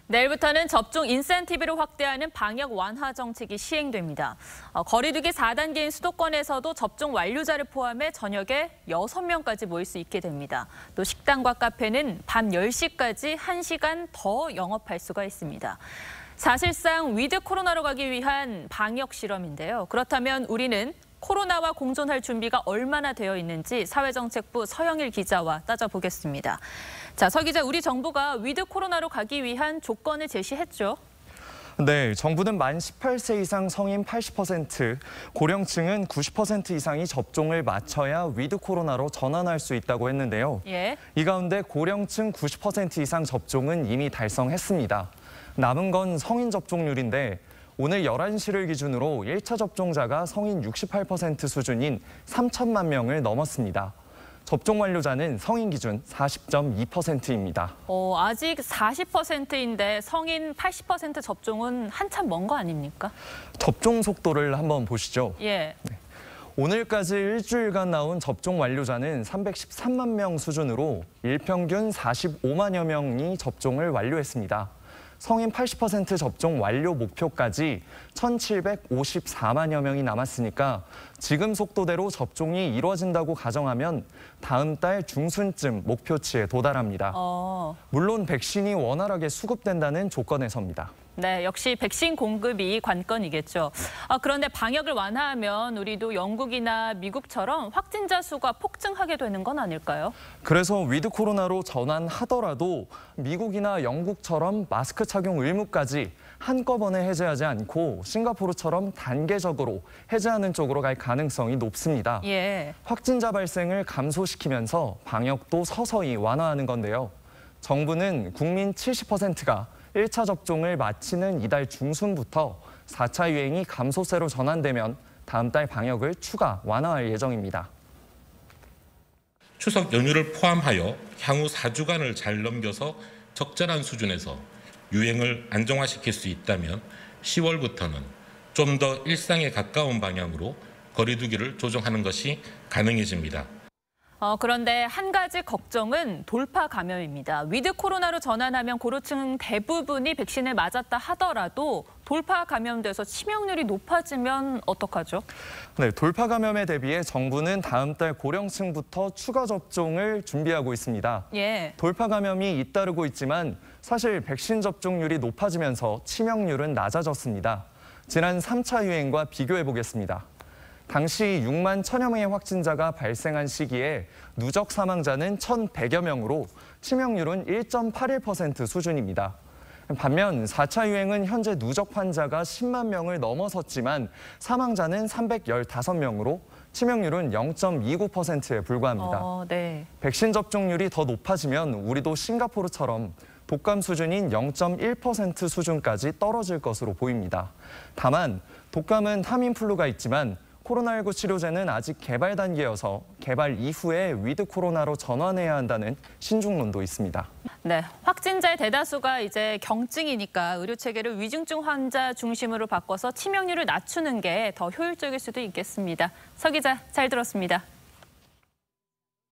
내일부터는 접종 인센티브를 확대하는 방역 완화 정책이 시행됩니다. 거리두기 4단계인 수도권에서도 접종 완료자를 포함해 저녁에 6명까지 모일 수 있게 됩니다. 또 식당과 카페는 밤 10시까지 1시간 더 영업할 수가 있습니다. 사실상 위드 코로나로 가기 위한 방역 실험인데요. 그렇다면 우리는 코로나와 공존할 준비가 얼마나 되어 있는지 사회정책부 서영일 기자와 따져보겠습니다. 자, 서 기자, 우리 정부가 위드 코로나로 가기 위한 조건을 제시했죠. 네, 정부는 만 18세 이상 성인 80%, 고령층은 90% 이상이 접종을 마쳐야 위드 코로나로 전환할 수 있다고 했는데요. 예. 이 가운데 고령층 90% 이상 접종은 이미 달성했습니다. 남은 건 성인 접종률인데 오늘 11시를 기준으로 1차 접종자가 성인 68% 수준인 3천만 명을 넘었습니다. 접종 완료자는 성인 기준 40.2%입니다. 아직 40%인데 성인 80% 접종은 한참 먼 거 아닙니까? 접종 속도를 한번 보시죠. 예. 네. 오늘까지 일주일간 나온 접종 완료자는 313만 명 수준으로 일평균 45만여 명이 접종을 완료했습니다. 성인 80% 접종 완료 목표까지 1,754만여 명이 남았으니까 지금 속도대로 접종이 이루어진다고 가정하면 다음 달 중순쯤 목표치에 도달합니다. 물론 백신이 원활하게 수급된다는 조건에서입니다. 네, 역시 백신 공급이 관건이겠죠. 그런데 방역을 완화하면 우리도 영국이나 미국처럼 확진자 수가 폭증하게 되는 건 아닐까요? 그래서 위드 코로나로 전환하더라도 미국이나 영국처럼 마스크 착용 의무까지 한꺼번에 해제하지 않고 싱가포르처럼 단계적으로 해제하는 쪽으로 갈 가능성이 높습니다. 예. 확진자 발생을 감소시키면서 방역도 서서히 완화하는 건데요. 정부는 국민 70%가 1차 접종을 마치는 이달 중순부터 4차 유행이 감소세로 전환되면 다음 달 방역을 추가 완화할 예정입니다. 추석 연휴를 포함하여 향후 4주간을 잘 넘겨서 적절한 수준에서 유행을 안정화시킬 수 있다면 10월부터는 좀 더 일상에 가까운 방향으로 거리두기를 조정하는 것이 가능해집니다. 그런데 한 가지 걱정은 돌파 감염입니다. 위드 코로나로 전환하면 고령층 대부분이 백신을 맞았다 하더라도 돌파 감염돼서 치명률이 높아지면 어떡하죠? 네, 돌파 감염에 대비해 정부는 다음 달 고령층부터 추가 접종을 준비하고 있습니다. 예. 돌파 감염이 잇따르고 있지만 사실 백신 접종률이 높아지면서 치명률은 낮아졌습니다. 지난 3차 유행과 비교해 보겠습니다. 당시 6만 1천여 명의 확진자가 발생한 시기에 누적 사망자는 1,100여 명으로 치명률은 1.81% 수준입니다. 반면 4차 유행은 현재 누적 환자가 10만 명을 넘어섰지만 사망자는 315명으로 치명률은 0.29%에 불과합니다. 네. 백신 접종률이 더 높아지면 우리도 싱가포르처럼 독감 수준인 0.1% 수준까지 떨어질 것으로 보입니다. 다만 독감은 타민플루가 있지만 코로나19 치료제는 아직 개발 단계여서 개발 이후에 위드 코로나로 전환해야 한다는 신중론도 있습니다. 네, 확진자의 대다수가 이제 경증이니까 의료 체계를 위중증 환자 중심으로 바꿔서 치명률을 낮추는 게 더 효율적일 수도 있겠습니다. 서 기자, 잘 들었습니다.